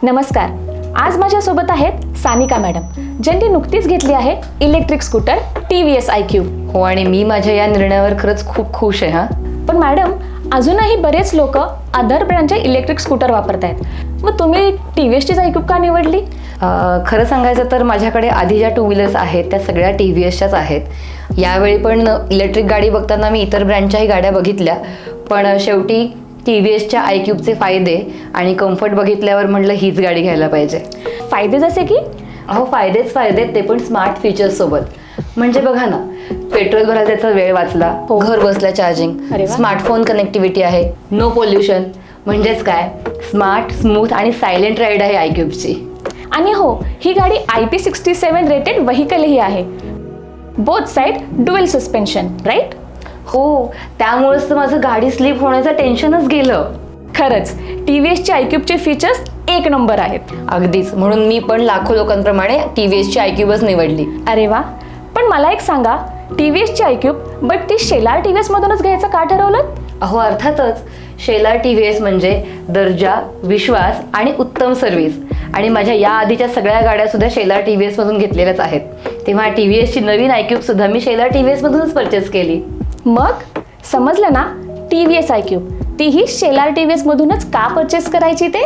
नमस्कार. आज माझ्यासोबत आहेत सानिका मॅडम, ज्यांनी नुकतीच घेतली आहे इलेक्ट्रिक स्कूटर TVS iQube. हो, आणि मी माझ्या या निर्णयावर खरंच खूप खुश आहे. पण मॅडम, अजूनही बरेच लोक अदर ब्रँडचे इलेक्ट्रिक स्कूटर वापरत आहेत. मग तुम्ही TVSचीच iQube का निवडली? खरं सांगायचं तर माझ्याकडे आधी ज्या टू व्हीलर्स आहेत त्या सगळ्या TVSच्याच आहेत. यावेळी पण इलेक्ट्रिक गाडी बघताना मी इतर ब्रँडच्याही गाड्या बघितल्या, पण शेवटी TVSच्या iQubeचे फायदे आणि कम्फर्ट बघितल्यावर म्हटलं हीच गाडी घ्यायला पाहिजे. फायदे जसे की? फायदेच फायदे, ते पण स्मार्ट फीचर्स सोबत. म्हणजे बघा ना, पेट्रोल भरायला त्याचा वेळ वाचला, घर बसल्या चार्जिंग, स्मार्टफोन कनेक्टिव्हिटी आहे, नो पोल्युशन. म्हणजेच काय, स्मार्ट, स्मूथ आणि सायलेंट राईड आहे iQubeची. आणि हो, ही गाडी IP67 रेटेड व्हेकलही आहे. Both side dual suspension, right? हो, त्यामुळेच तर माझं गाडी स्लिप होण्याचं टेन्शनच गेलं. खरंच TVSच्या iQubeचे फीचर्स एक नंबर आहेत. अगदीच, म्हणून मी पण लाखो लोकांप्रमाणे TVSची iQubeच निवडली. अरे वा. पण मला एक सांगा, TVSची iQube बट ती शेलार TVS मधूनच घ्यायचं का ठरवलं? अर्थातच, शेलार TVS म्हणजे दर्जा, विश्वास आणि उत्तम सर्व्हिस. आणि माझ्या या आधीच्या सगळ्या गाड्या सुद्धा शेलार TVS मधून घेतलेल्याच आहेत. तेव्हा TVSची नवीन iQube सुद्धा मी शेलार TVS मधूनच परचेस केली. मग समजलं ना, TVS iQube तीही शेलार TVS मधूनच का परचेस करायची ते?